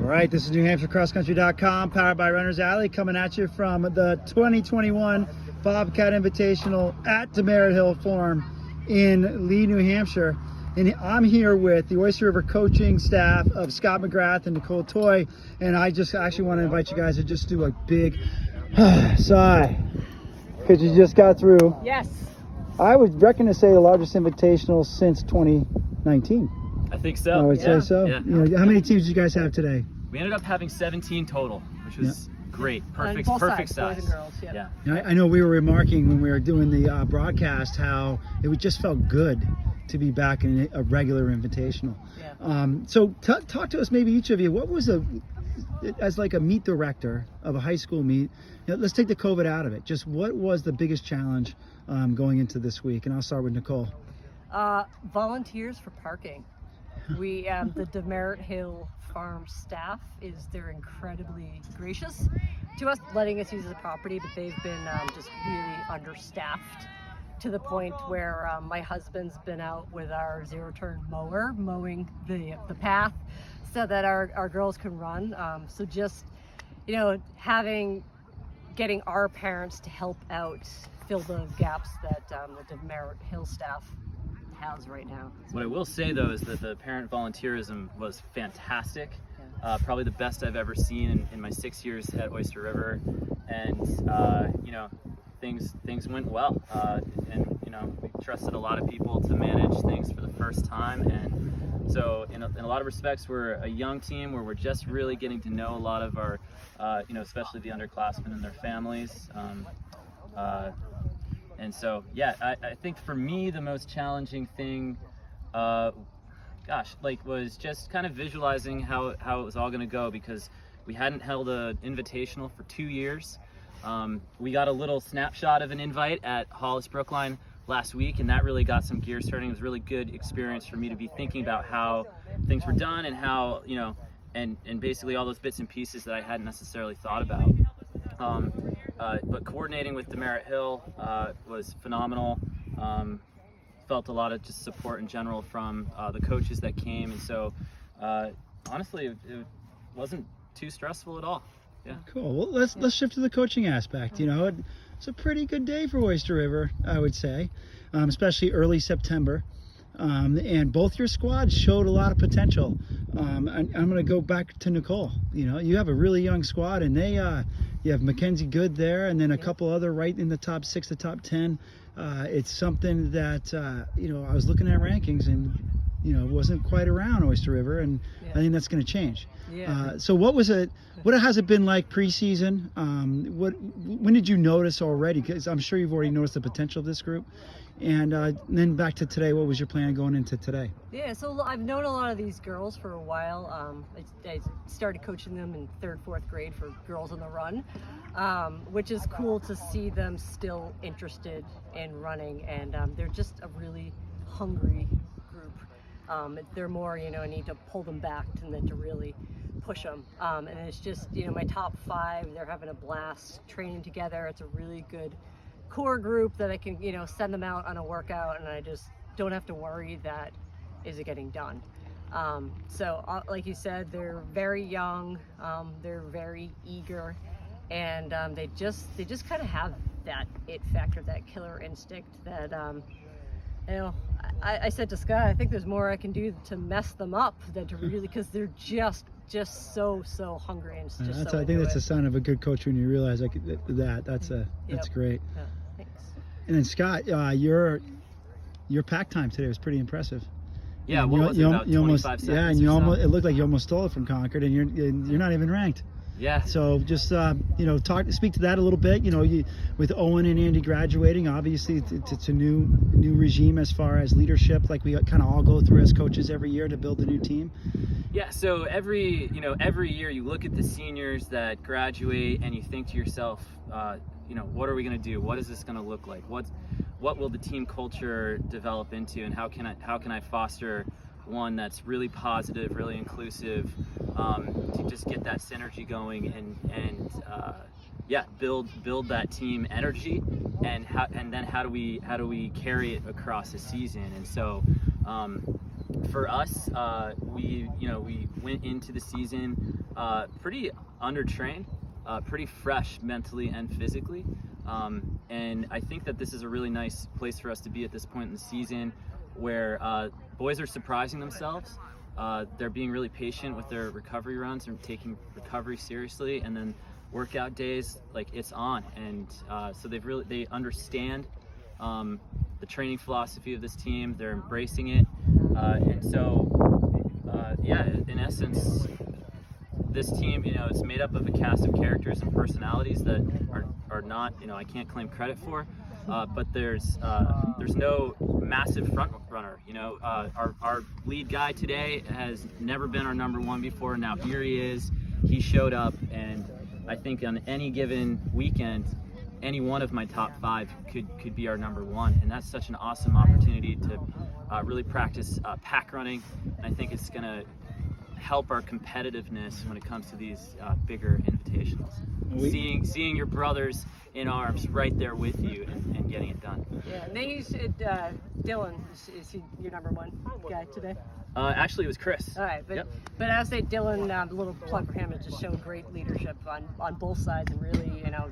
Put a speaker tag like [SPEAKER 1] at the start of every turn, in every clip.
[SPEAKER 1] right, this is NewHampshireCrossCountry.com, powered by Runner's Alley, coming at you from the 2021 Bobcat Invitational at Demerit Hill Farm in Lee, New Hampshire. And I'm here with the Oyster River coaching staff of Scott McGrath and Nicole Toye. And I just actually want to invite you guys to just do a big sigh, because you just got through.
[SPEAKER 2] Yes.
[SPEAKER 1] I would reckon to say the largest invitational since 2019.
[SPEAKER 3] I think so.
[SPEAKER 1] I would say so.
[SPEAKER 3] Yeah.
[SPEAKER 1] You know, how many teams did you guys have today?
[SPEAKER 3] We ended up having 17 total, which was great. Perfect
[SPEAKER 2] Both sides,
[SPEAKER 3] size.
[SPEAKER 2] boys and girls, yeah.
[SPEAKER 1] I know we were remarking when we were doing the broadcast how it just felt good to be back in a regular invitational.
[SPEAKER 2] Yeah.
[SPEAKER 1] So talk to us, maybe each of you, what was as like a meet director of a high school meet, let's take the COVID out of it. Just what was the biggest challenge going into this week? And I'll start with Nicole.
[SPEAKER 2] Volunteers for parking. We the Demerit Hill Farm staff they're incredibly gracious to us, letting us use the property, but they've been just really understaffed to the point where my husband's been out with our zero-turn mower mowing the path so that our girls can run. So just, getting our parents to help out fill the gaps that the Demerit Hill staff has right now.
[SPEAKER 3] What I will say though is that the parent volunteerism was fantastic. Probably the best I've ever seen in my 6 years at Oyster River, and things went well. And we trusted a lot of people to manage things for the first time, and so in a lot of respects we're a young team where we're just really getting to know a lot of our especially the underclassmen and their families. And so, I think for me, the most challenging thing, was just kind of visualizing how it was all going to go, because we hadn't held an invitational for 2 years. We got a little snapshot of an invite at Hollis Brookline last week, and that really got some gears turning. It was a really good experience for me to be thinking about how things were done and how, and basically all those bits and pieces that I hadn't necessarily thought about. But coordinating with Demerit Hill was phenomenal. Felt a lot of just support in general from the coaches that came, and so honestly, it wasn't too stressful at all. Yeah. Cool.
[SPEAKER 1] Well, let's shift to the coaching aspect. It's a pretty good day for Oyster River, I would say, especially early September. And both your squads showed a lot of potential. I'm going to go back to Nicole. You have a really young squad, and you have Mackenzie Good there, and then a couple other right in the top 6 to top 10. It's something that I was looking at rankings, and wasn't quite around Oyster River, and I think that's going to change.
[SPEAKER 2] Yeah.
[SPEAKER 1] So what has it been like preseason? When did you notice already? Because I'm sure you've already noticed the potential of this group. And then back to today, what was your plan going into today?
[SPEAKER 2] Yeah, so I've known a lot of these girls for a while. I started coaching them in 3rd, 4th grade for Girls on the Run, which is cool to see them still interested in running, and they're just a really hungry group. They're more, I need to pull them back than to really push them. And it's just, my top 5, they're having a blast training together. It's a really good core group that I can, send them out on a workout, and I just don't have to worry that is it getting done. So like you said, they're very young, they're very eager, and they just kind of have that it factor, that killer instinct that I said to Scott, I think there's more I can do to mess them up than to really, because they're just so hungry, and it's just
[SPEAKER 1] I think that's a sign of a good coach when you realize that's great.
[SPEAKER 2] Yeah, thanks.
[SPEAKER 1] And then Scott, your pack time today was pretty impressive.
[SPEAKER 3] Yeah,
[SPEAKER 1] and
[SPEAKER 3] what was it, about 25 seconds?
[SPEAKER 1] Yeah, and it looked like you almost stole it from Concord, and you're not even ranked.
[SPEAKER 3] Yeah.
[SPEAKER 1] So just speak to that a little bit. With Owen and Andy graduating, obviously it's a new regime as far as leadership, like we kind of all go through as coaches every year to build a new team.
[SPEAKER 3] Yeah. So every year you look at the seniors that graduate and you think to yourself, what are we going to do? What is this going to look like? What will the team culture develop into, and how can I foster one that's really positive, really inclusive, to just get that synergy going and build that team energy, and then how do we carry it across the season? And so For us, we went into the season pretty undertrained, pretty fresh mentally and physically, and I think that this is a really nice place for us to be at this point in the season, where boys are surprising themselves. They're being really patient with their recovery runs and taking recovery seriously, and then workout days, like, it's on, and so they understand the training philosophy of this team. They're embracing it, and so in essence, this team, it's made up of a cast of characters and personalities that are not, I can't claim credit for, but there's no massive front runner. Our lead guy today has never been our number one before. Now here he is. He showed up, and I think on any given weekend, any one of my top 5 could be our number one, and that's such an awesome opportunity to really practice pack running. And I think it's gonna help our competitiveness when it comes to these bigger invitationals. Seeing your brothers in arms right there with you and getting it done.
[SPEAKER 2] Yeah, and then you said Dylan, is he your number one guy today?
[SPEAKER 3] Actually, it was Chris.
[SPEAKER 2] All right, but
[SPEAKER 3] Yep.
[SPEAKER 2] but I would say Dylan, a little plug for him, has just shown great leadership on both sides, and really,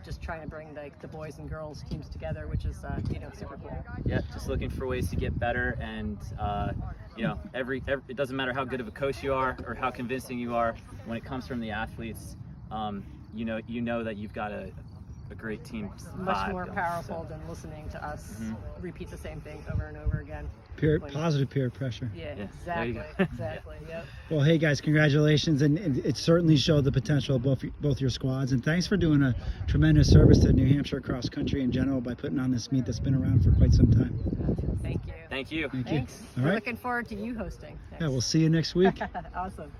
[SPEAKER 2] just trying to bring the boys and girls teams together, which is super cool.
[SPEAKER 3] Yeah, just looking for ways to get better, and it doesn't matter how good of a coach you are or how convincing you are. When it comes from the athletes, you know that you've got a great team.
[SPEAKER 2] Much more
[SPEAKER 3] going,
[SPEAKER 2] powerful
[SPEAKER 3] so.
[SPEAKER 2] than listening to us repeat the same thing over and over again.
[SPEAKER 1] Positive peer pressure.
[SPEAKER 2] Yeah,
[SPEAKER 3] Yeah,
[SPEAKER 2] exactly,
[SPEAKER 3] there you go.
[SPEAKER 2] exactly. Yep.
[SPEAKER 1] Well, hey guys, congratulations, and it certainly showed the potential of both your squads, and thanks for doing a tremendous service to New Hampshire cross country in general by putting on this meet that's been around for quite some time.
[SPEAKER 2] Thank you.
[SPEAKER 3] Thank you.
[SPEAKER 1] Thank
[SPEAKER 2] Thanks.
[SPEAKER 1] you. All
[SPEAKER 2] We're
[SPEAKER 1] right.
[SPEAKER 2] looking forward to you hosting.
[SPEAKER 1] Yeah, we'll see you next week.
[SPEAKER 2] Awesome.